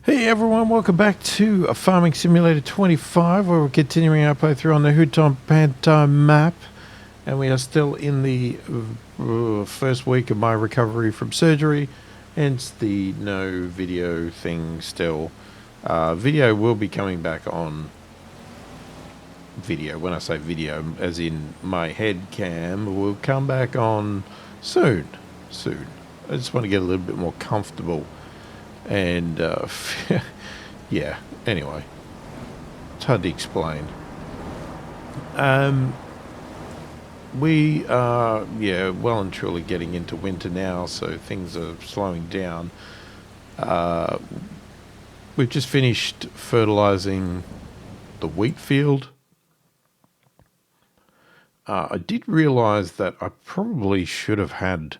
Hey everyone, welcome back to a Farming Simulator 25, where we're continuing our playthrough on the Hutan Pantai map, and we are still in the first week of my recovery from surgery, hence the no video thing still. Video will be coming back on video. When I say video, as in my head cam, will come back on soon. I just want to get a little bit more comfortable. And yeah, anyway, it's hard to explain. We are, well and truly getting into winter now, so things are slowing down. We've just finished fertilizing the wheat field. I did realize that I probably should have had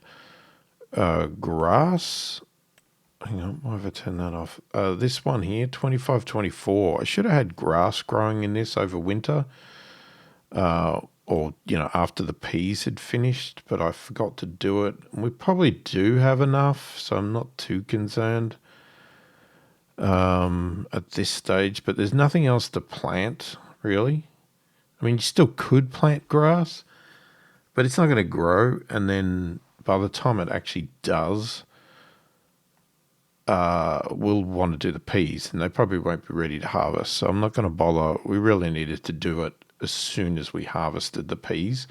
grass. Hang on, why have I turned that off? This one here, 2524. I should have had grass growing in this over winter. Or, after the peas had finished, but I forgot to do it. We probably do have enough, so I'm not too concerned at this stage. But there's nothing else to plant, really. I mean, you still could plant grass, but it's not going to grow. And then by the time it actually does, we'll want to do the peas, and they probably won't be ready to harvest. So I'm not going to bother. We really needed to do it as soon as we harvested the peas.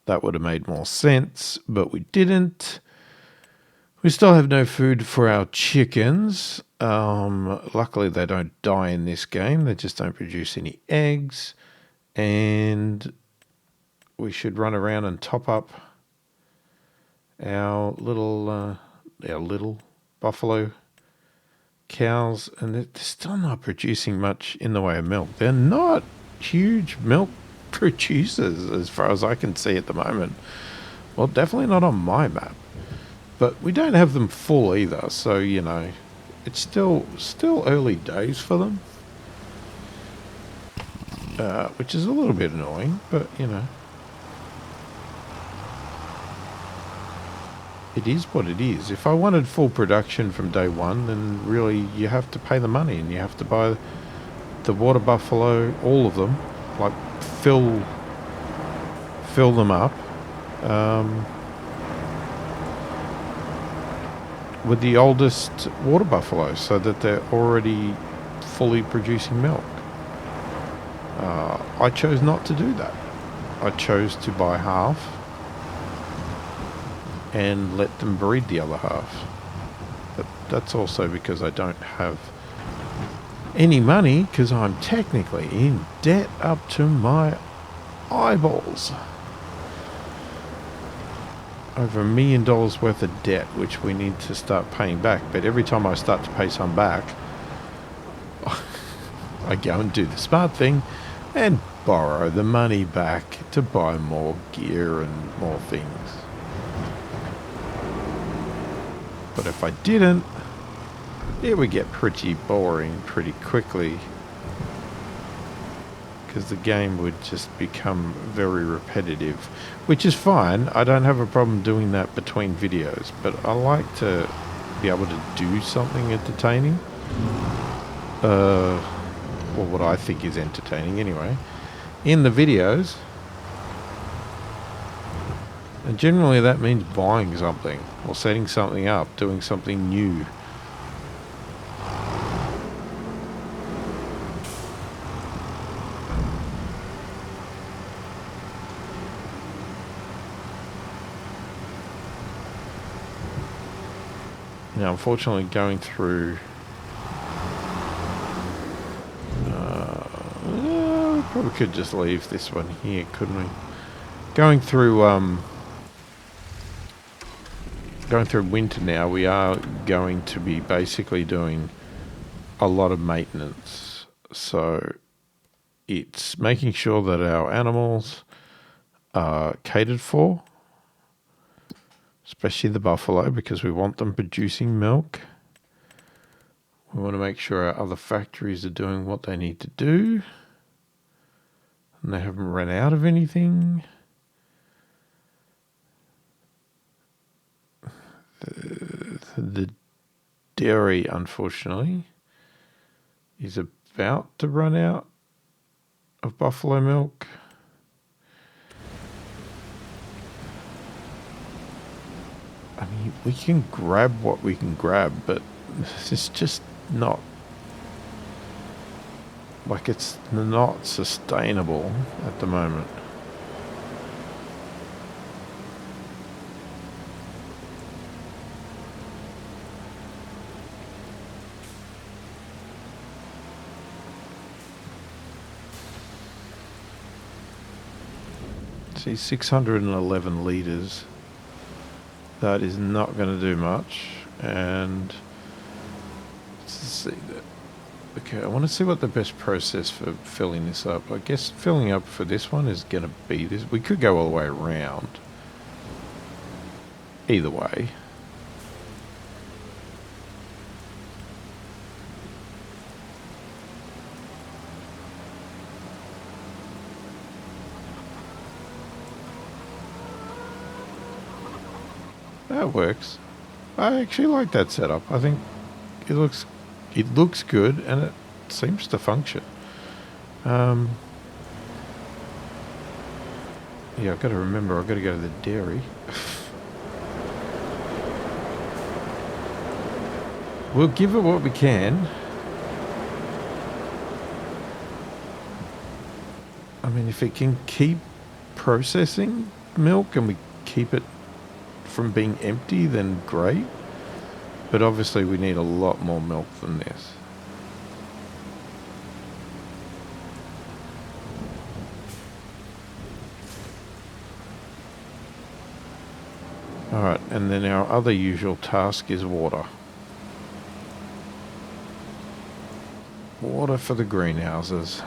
That would have made more sense, but we didn't. We still have no food for our chickens. Luckily, they don't die in this game. They just don't produce any eggs. And we should run around and top up our little buffalo cows, and they're still not producing much in the way of milk. They're not huge milk producers as far as I can see at the moment. Well, definitely not on my map. But we don't have them full either, so it's still early days for them. Which is a little bit annoying, but it is what it is. If I wanted full production from day one, then really you have to pay the money, and you have to buy the water buffalo, all of them, like fill them up with the oldest water buffalo, so that they're already fully producing milk. I chose not to do that. I chose to buy half and let them breed the other half. But that's also because I don't have any money, because I'm technically in debt up to my eyeballs. Over $1 million worth of debt, which we need to start paying back. But every time I start to pay some back, I go and do the smart thing and borrow the money back to buy more gear and more things. But if I didn't, it would get pretty boring pretty quickly, because the game would just become very repetitive, which is fine. I don't have a problem doing that between videos, but I like to be able to do something entertaining. Or what I think is entertaining anyway, in the videos. And generally that means buying something, or setting something up, doing something new. Now, unfortunately, going through... we probably could just leave this one here, couldn't we? Going through winter now, we are going to be basically doing a lot of maintenance. So it's making sure that our animals are catered for, especially the buffalo, because we want them producing milk. We want to make sure our other factories are doing what they need to do, and they haven't run out of anything. The dairy, unfortunately, is about to run out of buffalo milk. I mean, we can grab what we can grab, but it's just not, like, it's not sustainable at the moment. See, 611 litres. That is not going to do much. And let's see that. Okay, I want to see what the best process for filling this up. I guess filling up for this one is going to be this. We could go all the way around. Either way. That works. I actually like that setup. I think it looks good and it seems to function. Yeah, I've got to remember I've got to go to the dairy. We'll give it what we can. I mean, if it can keep processing milk and we keep it from being empty, then great. But obviously we need a lot more milk than this. Alright, and then our other usual task is water. Water for the greenhouses.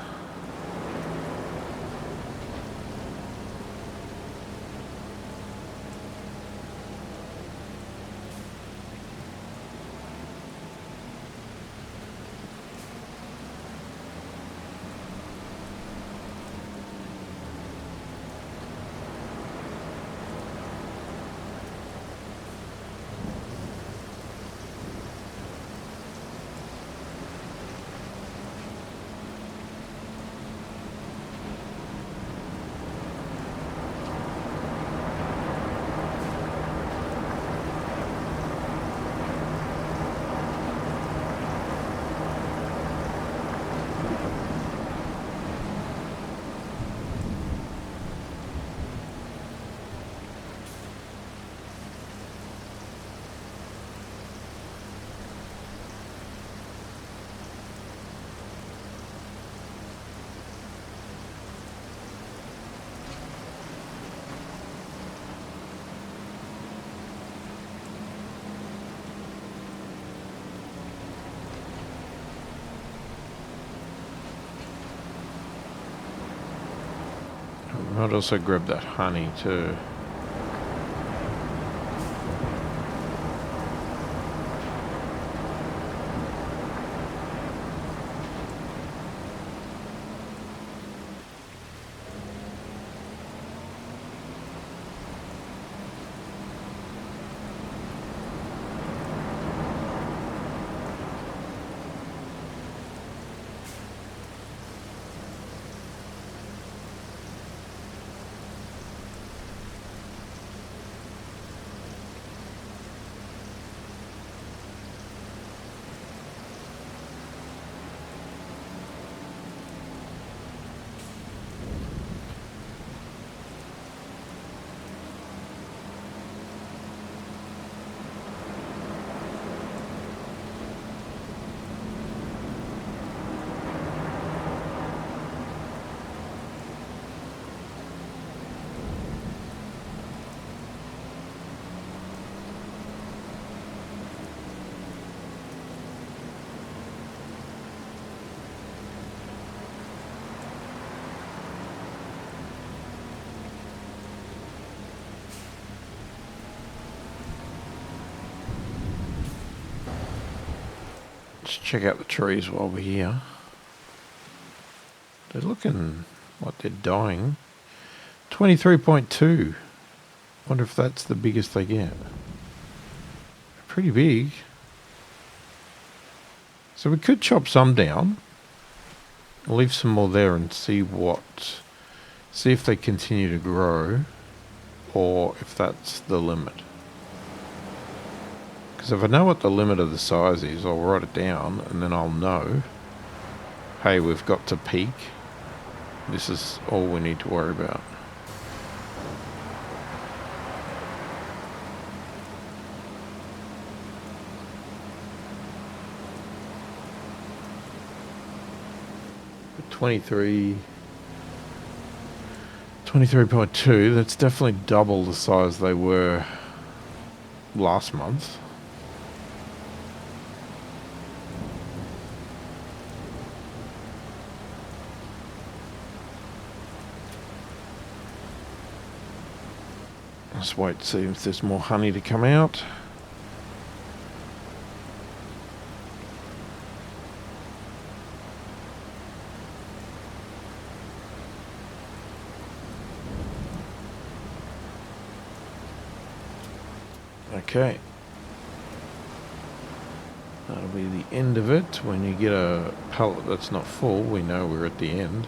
Might also grab that honey too. Let's check out the trees while we're here. They're looking like they're dying. 23.2. Wonder if that's the biggest they get. Pretty big. So we could chop some down, leave some more there and see if they continue to grow or if that's the limit. Because if I know what the limit of the size is, I'll write it down and then I'll know, hey, we've got to peak. This is all we need to worry about. But 23.2, that's definitely double the size they were last month. Let's wait to see if there's more honey to come out. Okay. That'll be the end of it. When you get a pallet that's not full, we know we're at the end.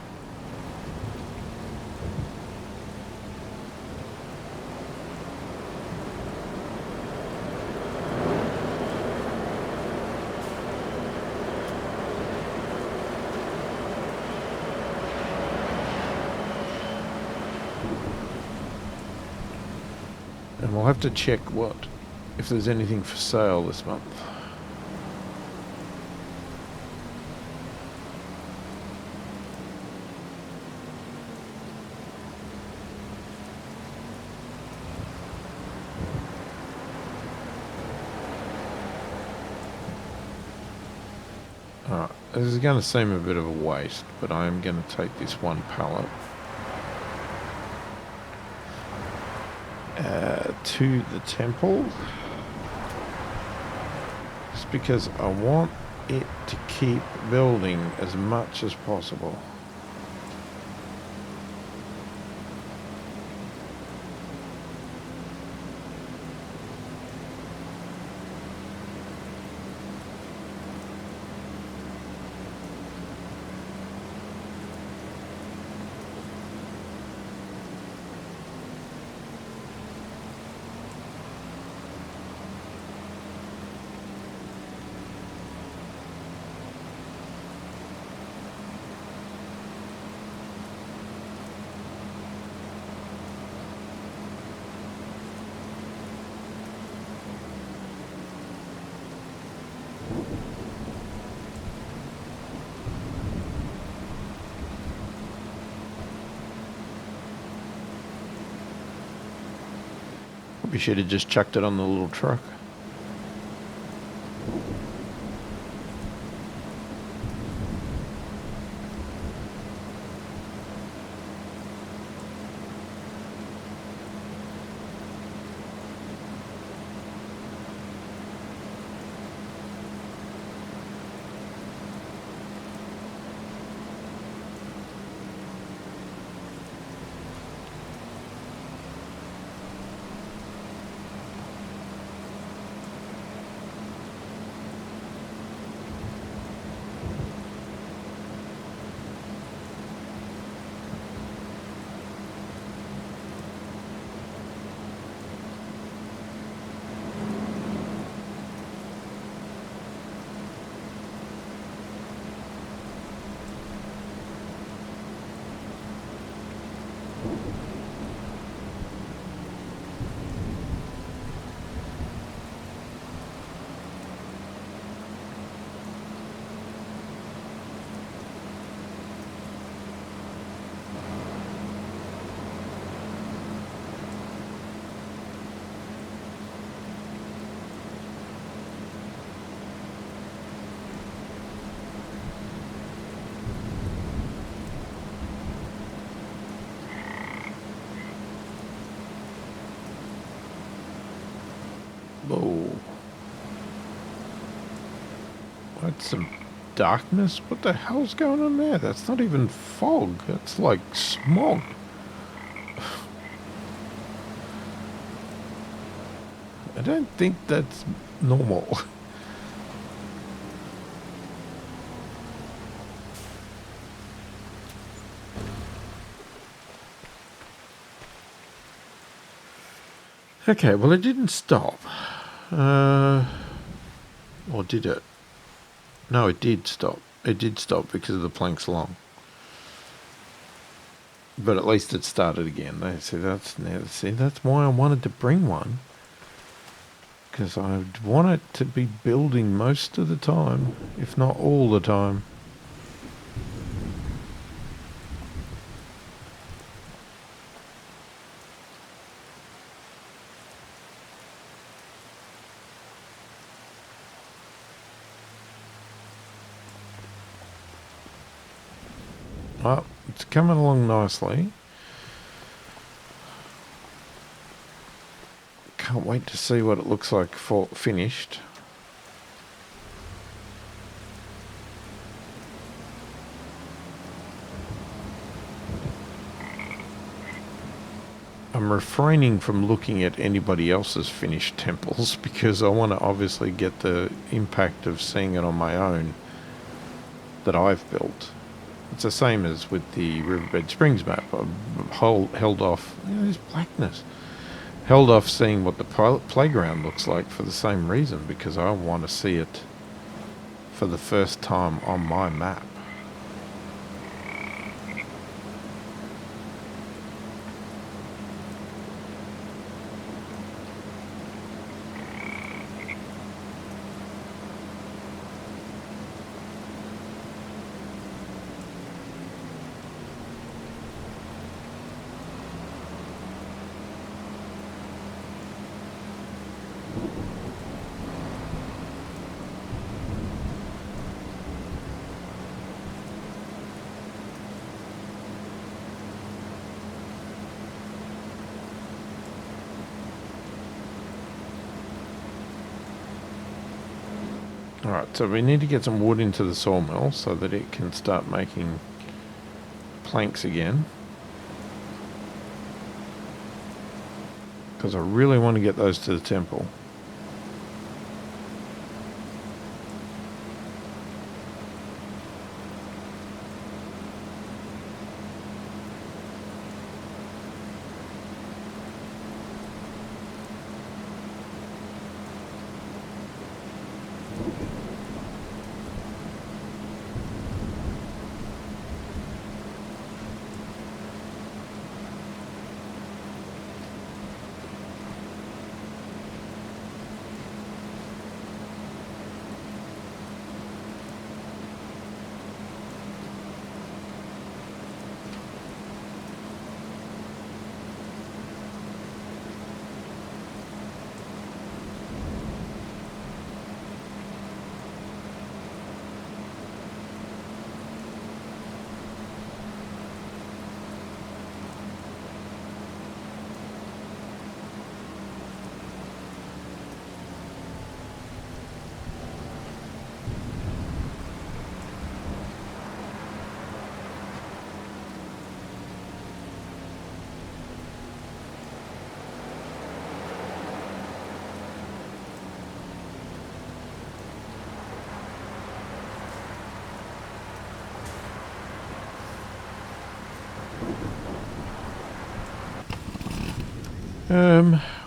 And we'll have to check if there's anything for sale this month. Alright, this is going to seem a bit of a waste, but I am going to take this one pallet to the temple, just because I want it to keep building as much as possible. We should have just chucked it on the little truck. Whoa. That's some darkness. What the hell's going on there? That's not even fog. That's like smog. I don't think that's normal. Okay, well it didn't stop. Or did it? No, it did stop. It did stop because of the planks long. But at least it started again. That's why I wanted to bring one. Because I want it to be building most of the time, if not all the time. Well, it's coming along nicely. Can't wait to see what it looks like for finished. I'm refraining from looking at anybody else's finished temples because I want to obviously get the impact of seeing it on my own that I've built. It's the same as with the Riverbed Springs map. I held off, there's blackness. Held off seeing what the playground looks like for the same reason, because I want to see it for the first time on my map. Alright, so we need to get some wood into the sawmill so that it can start making planks again. Because I really want to get those to the temple.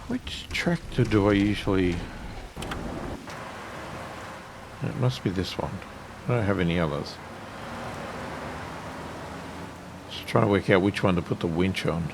Which tractor do I usually... It must be this one. I don't have any others. Just trying to work out which one to put the winch on.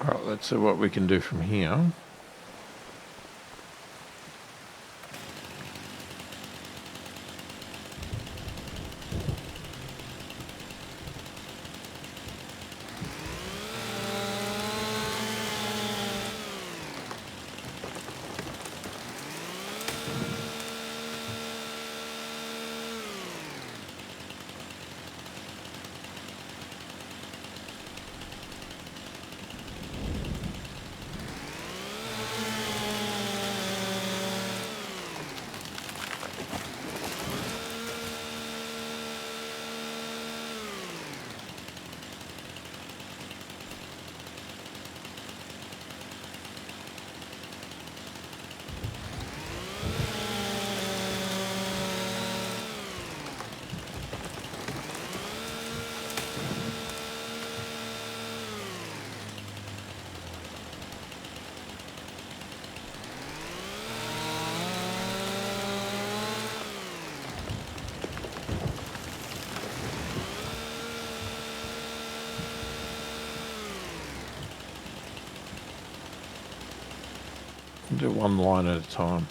Alright, let's see what we can do from here. Do one line at a time.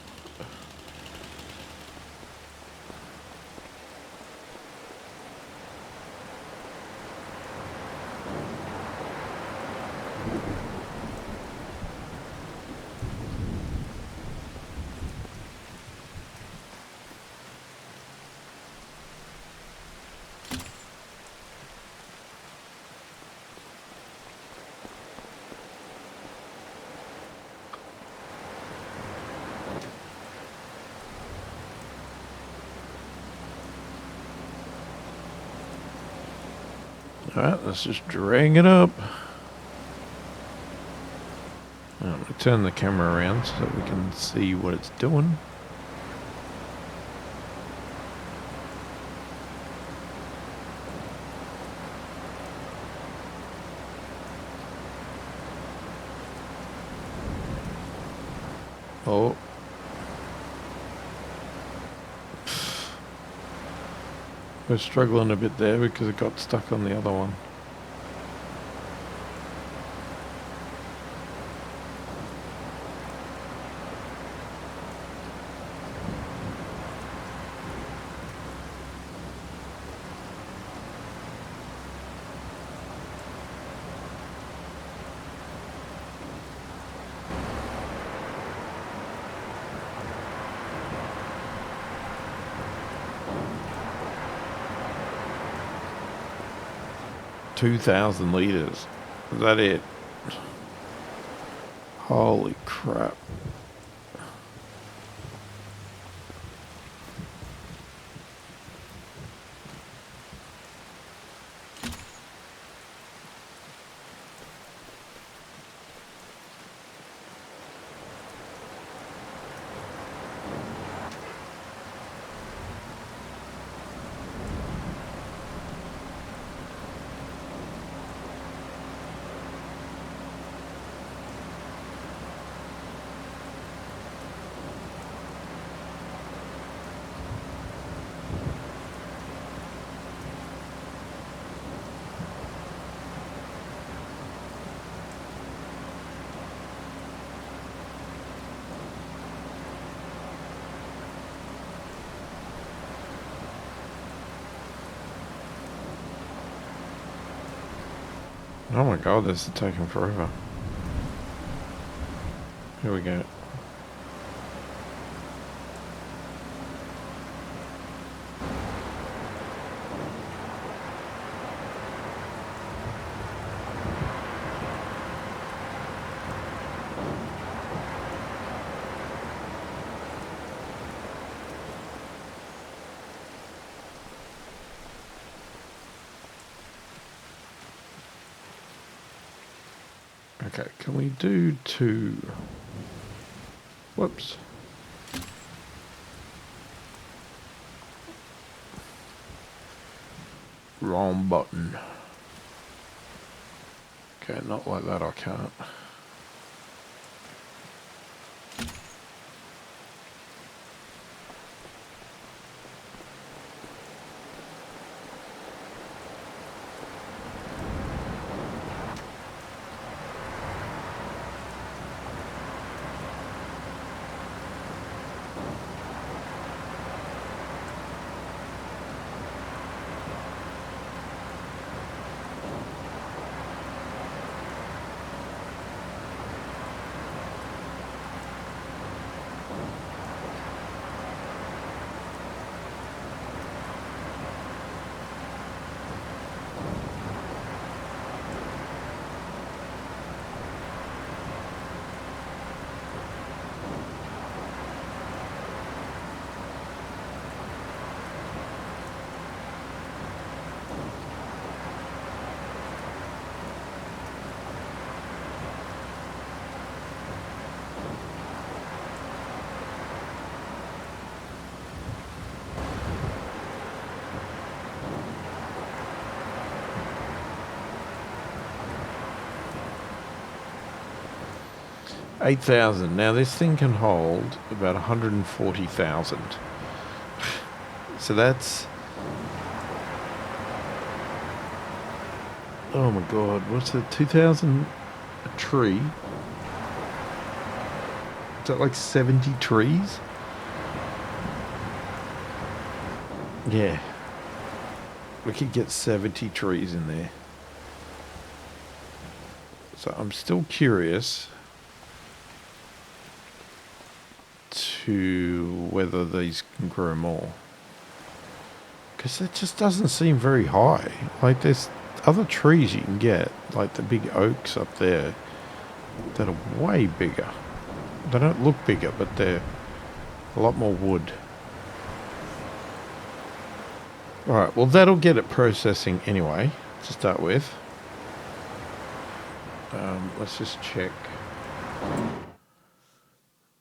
Alright, let's just drag it up. I'm going to turn the camera around so that we can see what it's doing. Oh. We're struggling a bit there because it got stuck on the other one. $2,000 liters. Is that it? Holy crap. Oh my god, this is taking forever. Here we go. Okay, can we do two? Whoops. Wrong button. Okay, not like that, I can't. 8,000. Now this thing can hold about 140,000. So that's... Oh my god, what's it? 2,000 a tree? Is that like 70 trees? Yeah. We could get 70 trees in there. So I'm still curious to whether these can grow more. Because it just doesn't seem very high. Like there's other trees you can get, like the big oaks up there, that are way bigger. They don't look bigger, but they're a lot more wood. Alright, well that'll get it processing anyway, to start with. Let's just check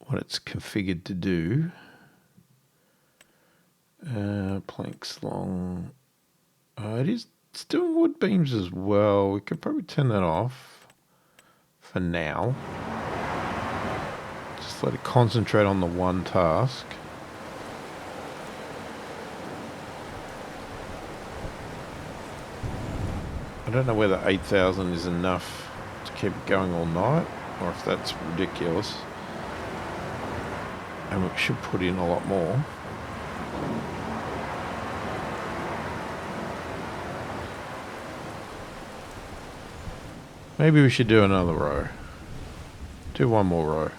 what it's configured to do. Planks long. It's doing wood beams as well. We could probably turn that off for now. Just let it concentrate on the one task. I don't know whether 8,000 is enough to keep it going all night, or if that's ridiculous. And we should put in a lot more. Maybe we should do another row. Do one more row.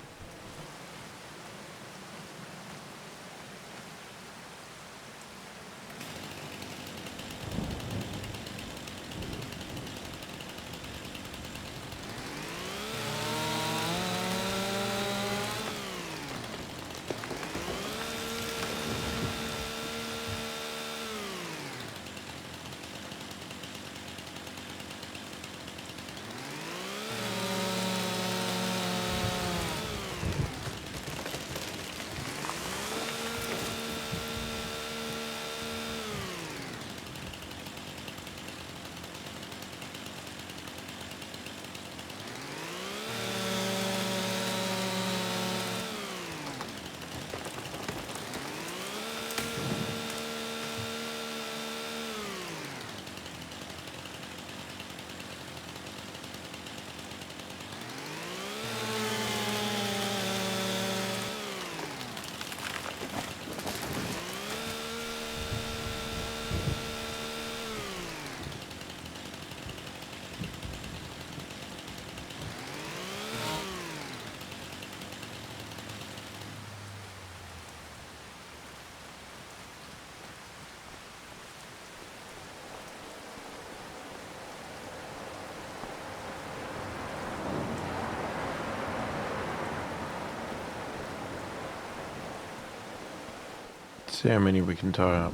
See how many we can tie up.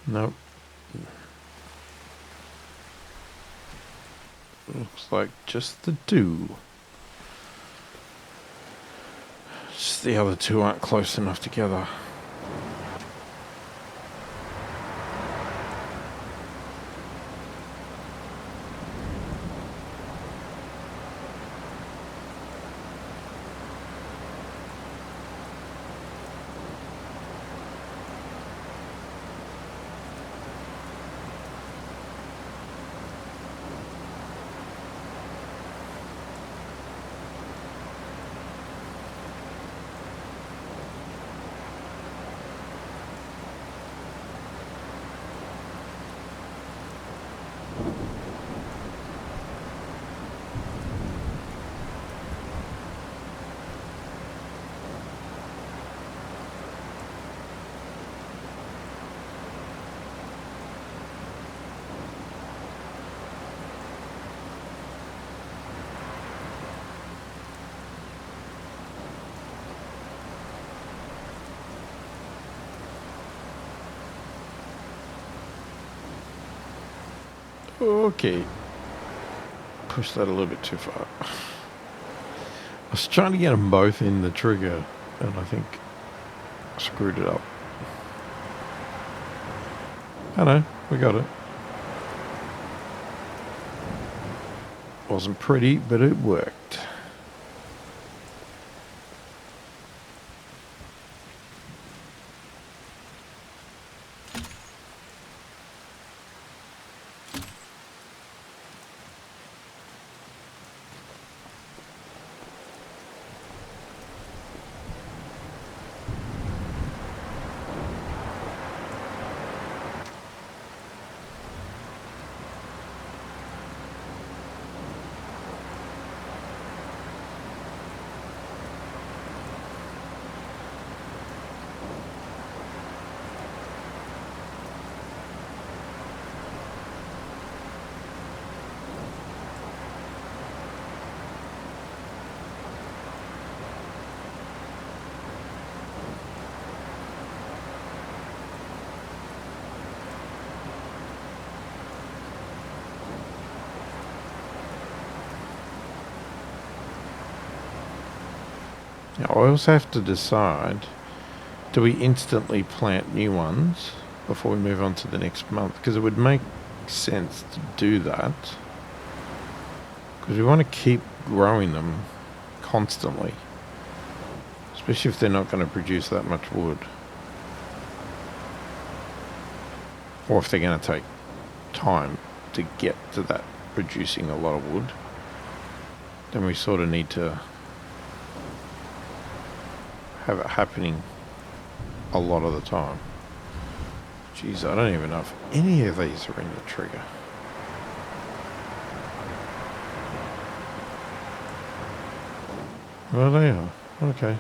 Nope. Looks like just the two. Just the other two aren't close enough together. Okay. pushed that a little bit too far. I was trying to get them both in the trigger, and I think I screwed it up. I know, we got it. Wasn't pretty, but it worked. Now, I also have to decide, do we instantly plant new ones before we move on to the next month? Because it would make sense to do that. Because we want to keep growing them constantly. Especially if they're not going to produce that much wood. Or if they're going to take time to get to that producing a lot of wood. Then we sort of need to have it happening a lot of the time. Jeez, I don't even know if any of these are in the trigger. Well, they are. Okay.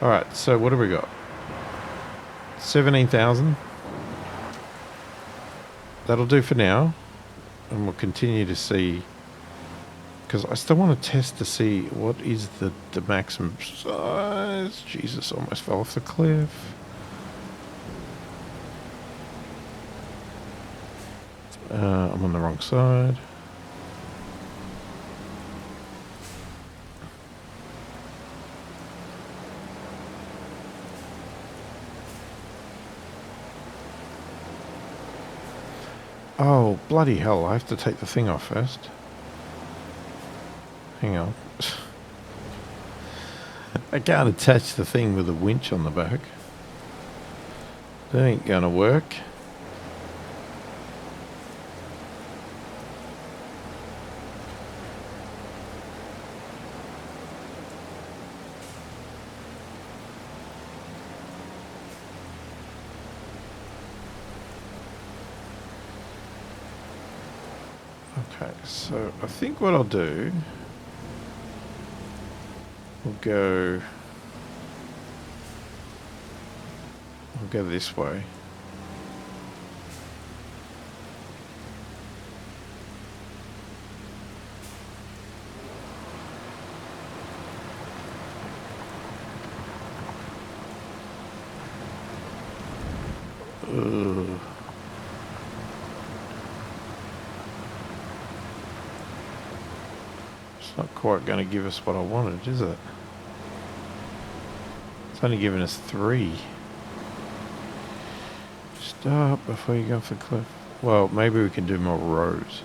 Alright, so what have we got? 17,000. That'll do for now. And we'll continue to see, because I still want to test to see what is the maximum size. Jesus, almost fell off the cliff. I'm on the wrong side. Oh, bloody hell, I have to take the thing off first. Hang on. I can't attach the thing with a winch on the back. That ain't gonna work. Okay, so I think what I'll do, we'll go this way. Ugh. It's not quite going to give us what I wanted, is it? It's only giving us 3. Stop before you go off the cliff. Well, maybe we can do more rows.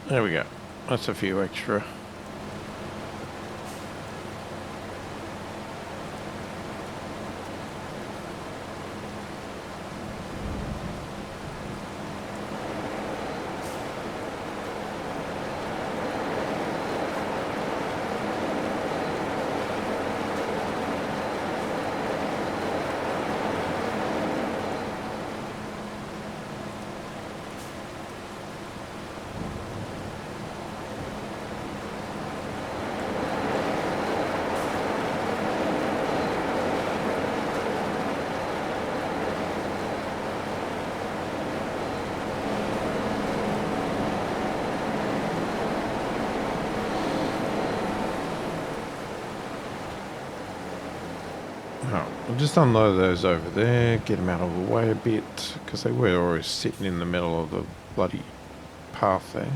There we go. That's a few extra. We'll just unload those over there, get them out of the way a bit, because they were always sitting in the middle of the bloody path there.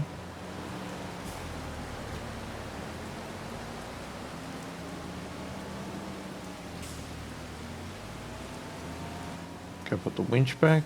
Go put the winch back.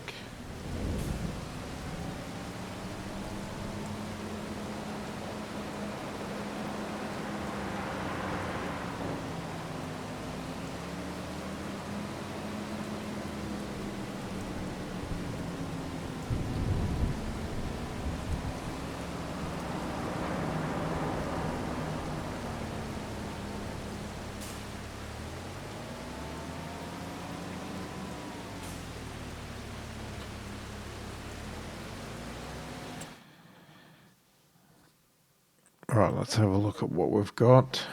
Alright, let's have a look at what we've got.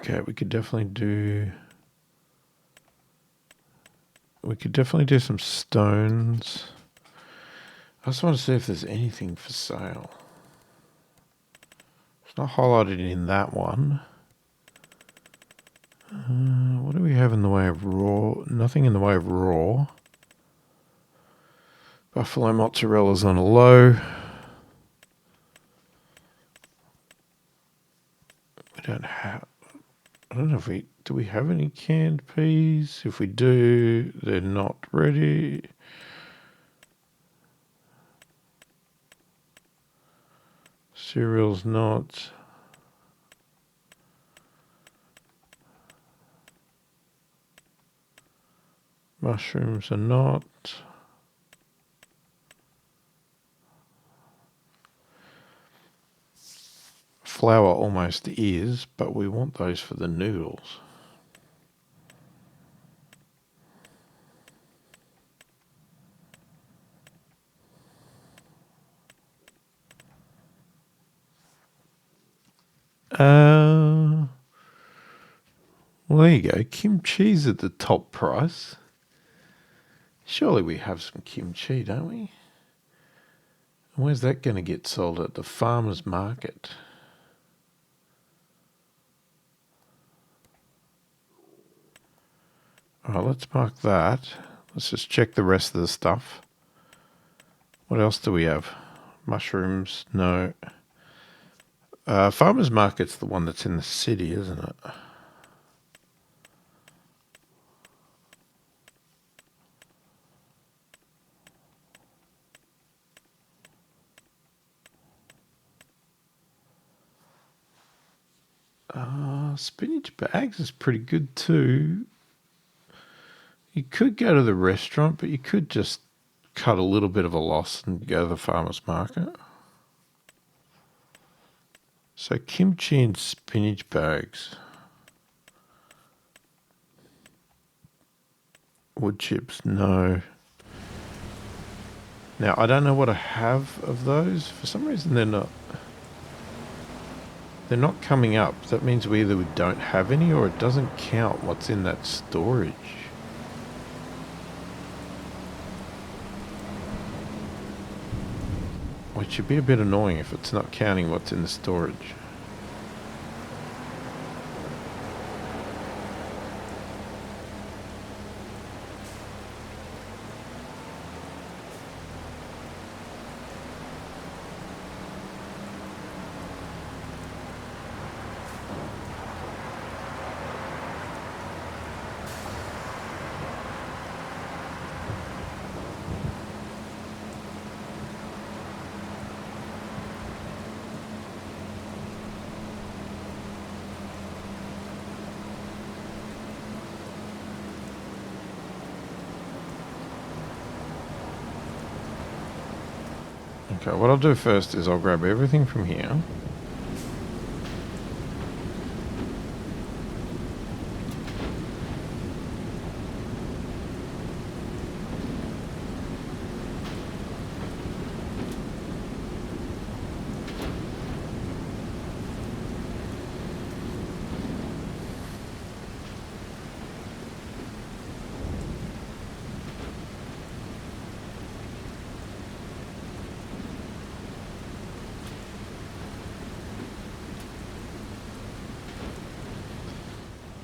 Okay, we could definitely do some stones. I just want to see if there's anything for sale. It's not highlighted in that one. What do we have in the way of raw? Nothing in the way of raw. Buffalo mozzarella's on a low. We don't have... I don't know if we... Do we have any canned peas? If we do, they're not ready. Cereal's not. Mushrooms are not. Flour almost is, but we want those for the noodles. Well, there you go. Kimchi's at the top price. Surely we have some kimchi, don't we? Where's that going to get sold? At the farmer's market? Alright, let's mark that. Let's just check the rest of the stuff. What else do we have? Mushrooms? No. Farmer's market's the one that's in the city, isn't it? Spinach bags is pretty good too. You could go to the restaurant, but you could just cut a little bit of a loss and go to the farmer's market. So kimchi and spinach bags. Wood chips, no. Now, I don't know what I have of those. For some reason, they're not coming up. That means we either don't have any or it doesn't count what's in that storage. Which should be a bit annoying if it's not counting what's in the storage. Okay, what I'll do first is I'll grab everything from here.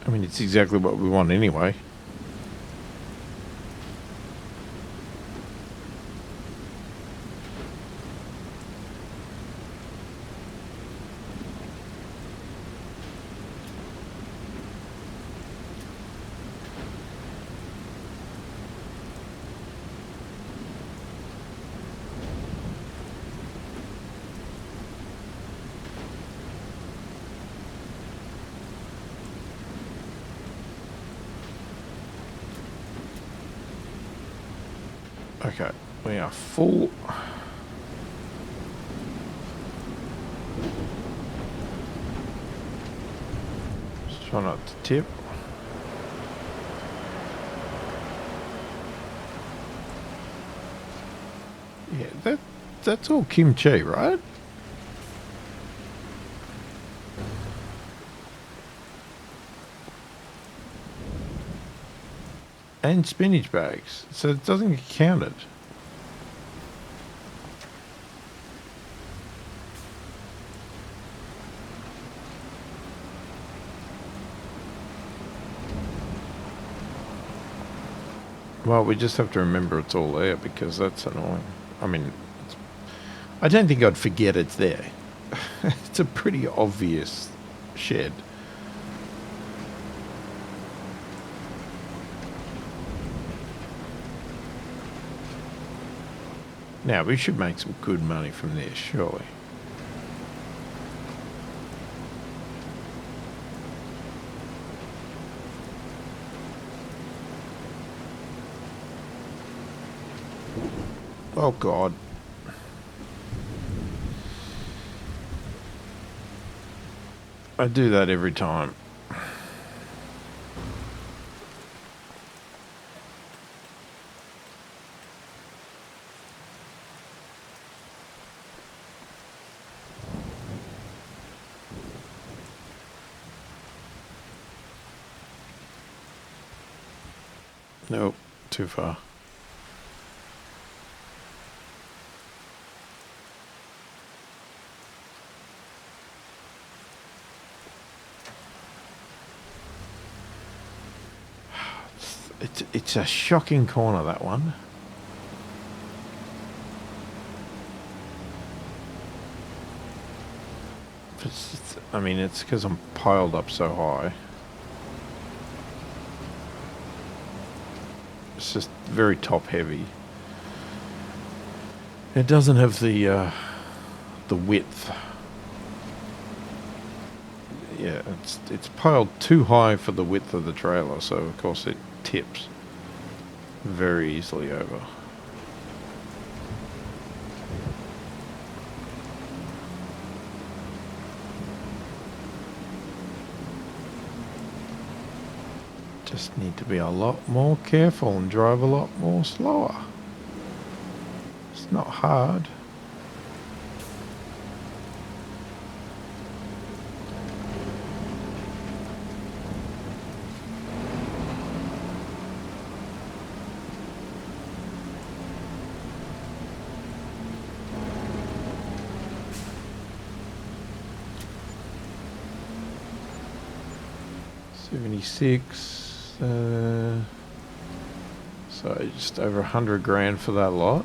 I mean, it's exactly what we want anyway. Okay, we are full. Just try not to tip. Yeah, that's all kimchi, right? And spinach bags, so it doesn't get counted. Well, we just have to remember it's all there because that's annoying. I mean, I don't think I'd forget it's there. It's a pretty obvious shed. Now, we should make some good money from this, surely. Oh, God. I do that every time. Nope, too far. It's a shocking corner, that one. I mean, it's because I'm piled up so high. It's just very top heavy. It doesn't have the width. Yeah, it's piled too high for the width of the trailer, so of course it tips very easily over. Just need to be a lot more careful and drive a lot more slower. It's not hard. $76. So just over $100,000 for that lot.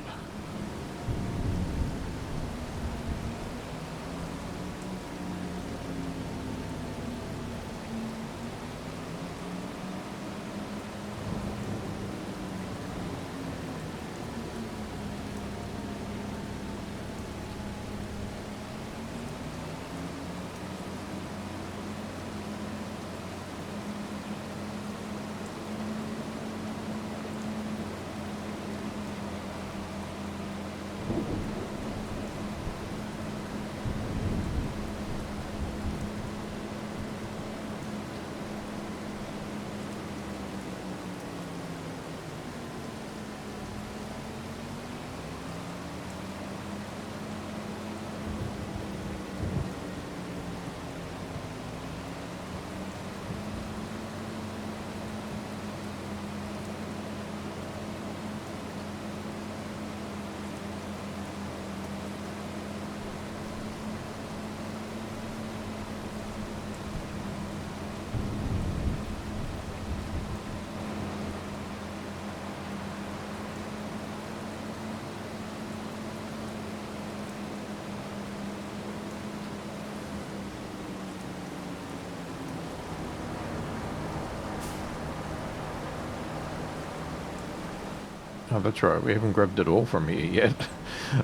Oh, that's right. We haven't grabbed it all from here yet.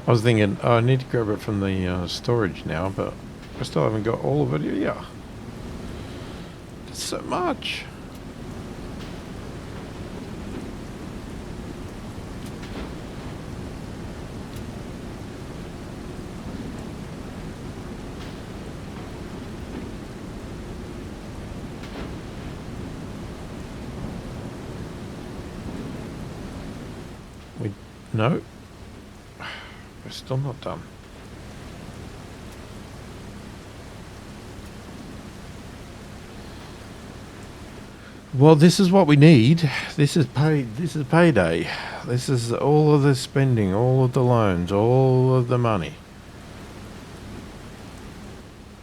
I was thinking, oh, I need to grab it from the storage now, but I still haven't got all of it here. That's so much. No, we're still not done. Well, this is what we need. This is paid. This is payday. This is all of the spending, all of the loans, all of the money.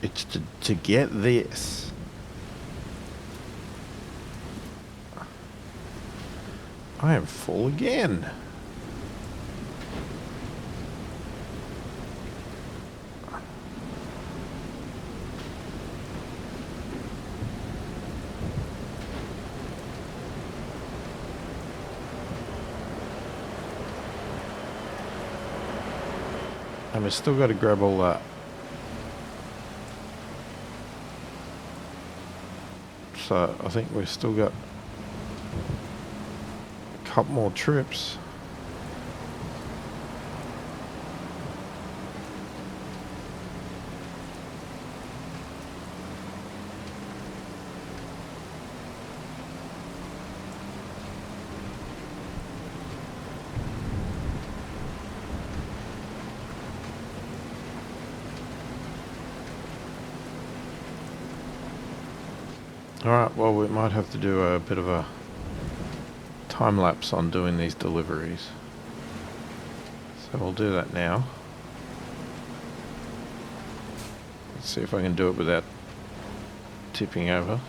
It's to get this. I am full again. And we still got to grab all that. So I think we've still got a couple more trips. Alright, well, we might have to do a bit of a time lapse on doing these deliveries. So we'll do that now. Let's see if I can do it without tipping over.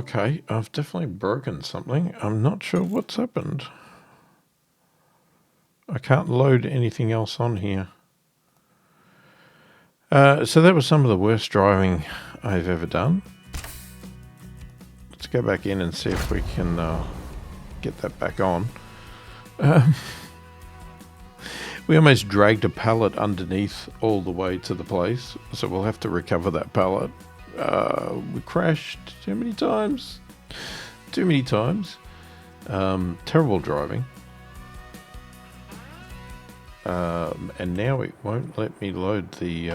Okay, I've definitely broken something. I'm not sure what's happened. I can't load anything else on here. So that was some of the worst driving I've ever done. Let's go back in and see if we can get that back on. We almost dragged a pallet underneath all the way to the place, so we'll have to recover that pallet. We crashed too many times. Too many times. Terrible driving. And now it won't let me load the...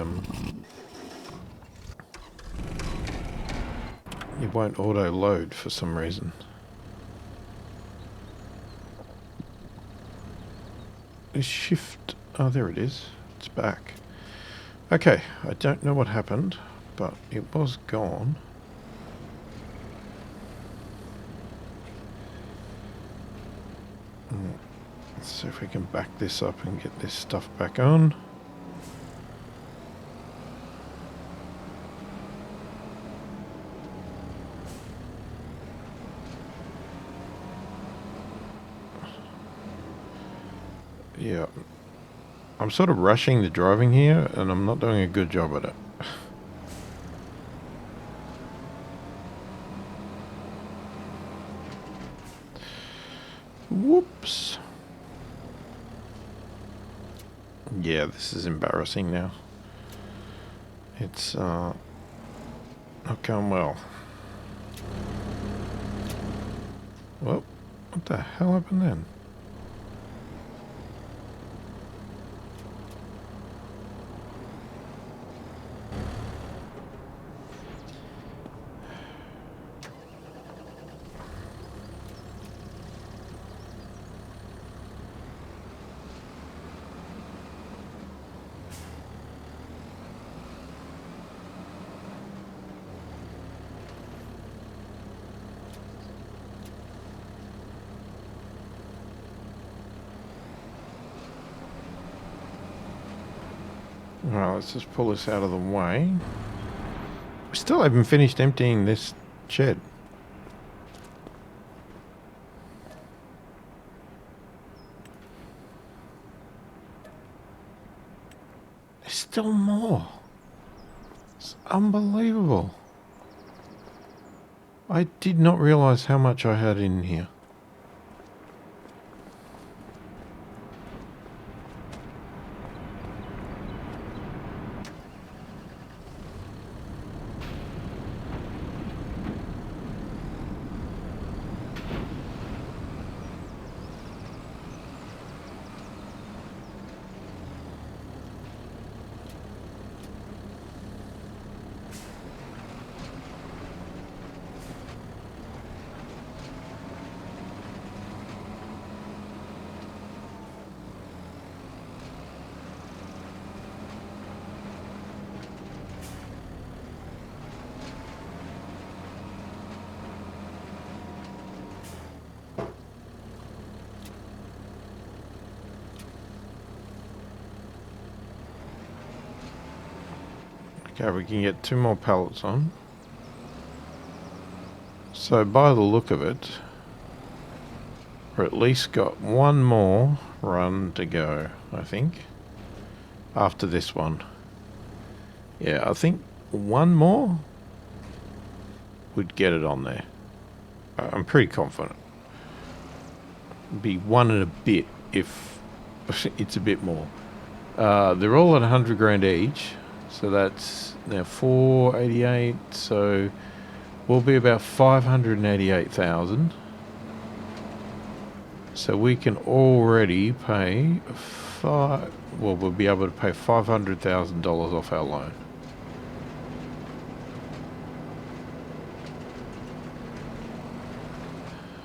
it won't auto-load for some reason. Shift... oh, there it is. It's back. Okay, I don't know what happened, but it was gone. Let's see if we can back this up and get this stuff back on. Yeah. I'm sort of rushing the driving here, and I'm not doing a good job at it. Whoops. Yeah, this is embarrassing now. It's not going well. Well, what the hell happened then? Well, let's just pull this out of the way. We still haven't finished emptying this shed. There's still more. It's unbelievable. I did not realize how much I had in here. Okay, we can get 2 more pallets on. So by the look of it, we're at least got 1 more run to go, I think. After this one. Yeah, I think 1 more would get it on there. I'm pretty confident. It'd be 1 and a bit if it's a bit more. They're all at 100 grand each. So that's now 488, so we'll be about 588,000. So we can already pay we'll be able to pay $500,000 off our loan.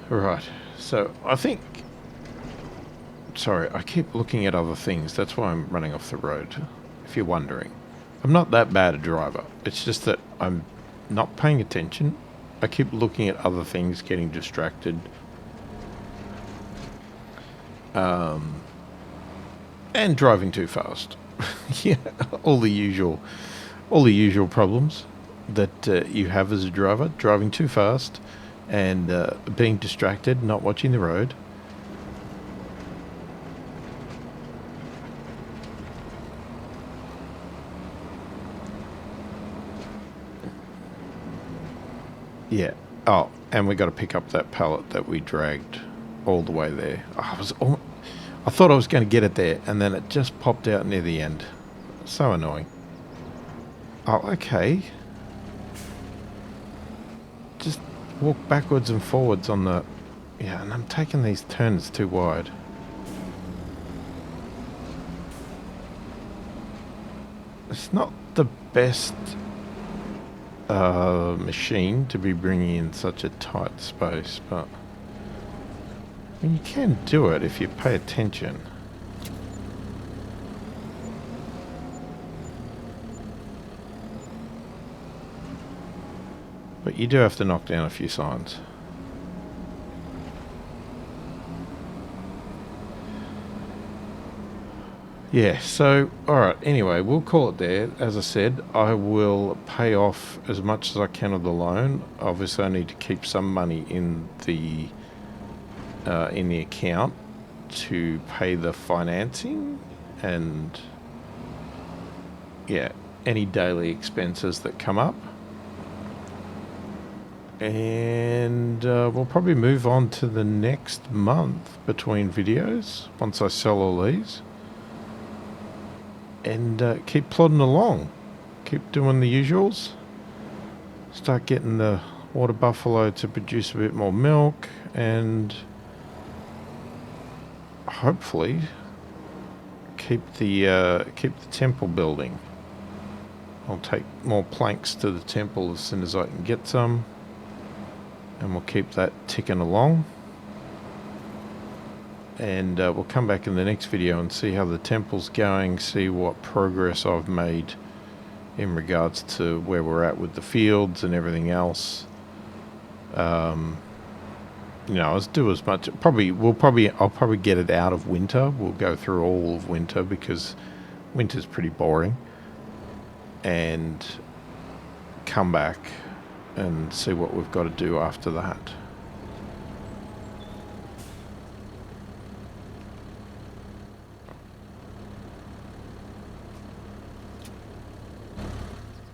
Right, so I think, sorry, I keep looking at other things. That's why I'm running off the road, if you're wondering. I'm not that bad a driver. It's just that I'm not paying attention. I keep looking at other things, getting distracted. And driving too fast. Yeah, all the usual problems. that you have as a driver, driving too fast and being distracted, not watching the road. Yeah. Oh, and we got to pick up that pallet that we dragged all the way there. I thought I was going to get it there, and then it just popped out near the end. So annoying. Oh, okay. Just walk backwards and forwards on the... Yeah, and I'm taking these turns too wide. It's not the best machine to be bringing in such a tight space, but I mean, you can do it if you pay attention. But you do have to knock down a few signs. Yeah, so, alright, anyway, we'll call it there. As I said, I will pay off as much as I can of the loan. Obviously, I need to keep some money in the account to pay the financing and, yeah, any daily expenses that come up. And we'll probably move on to the next month between videos once I sell all these. And keep plodding along. Keep doing the usuals. Start getting the water buffalo to produce a bit more milk, and hopefully keep the temple building. I'll take more planks to the temple as soon as I can get some, and we'll keep that ticking along. And we'll come back in the next video and see how the temple's going, see what progress I've made in regards to where we're at with the fields and everything else. You know, let's do as much. I'll probably get it out of winter. We'll go through all of winter because winter's pretty boring, and come back and see what we've got to do after that.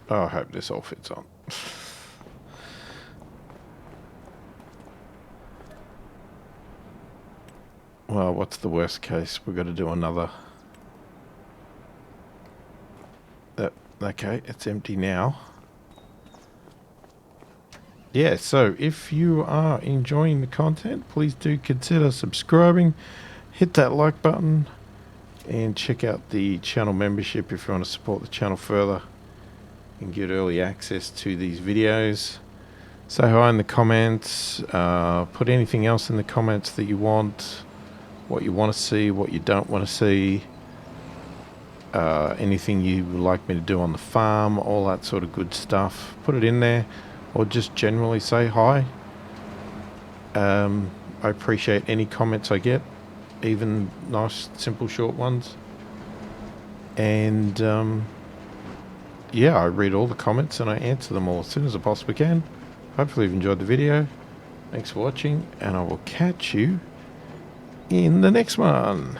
Oh, I hope this all fits on. Well, what's the worst case? We've got to do another. Okay, it's empty now. Yeah, so if you are enjoying the content, please do consider subscribing, hit that like button, and check out the channel membership if you want to support the channel further and get early access to these videos. Say hi in the comments, put anything else in the comments that you want, what you want to see, what you don't want to see, anything you would like me to do on the farm, all that sort of good stuff. Put it in there, or just generally say hi. I appreciate any comments I get, even nice, simple, short ones. And yeah, I read all the comments and I answer them all as soon as I possibly can. Hopefully you've enjoyed the video. Thanks for watching, and I will catch you in the next one.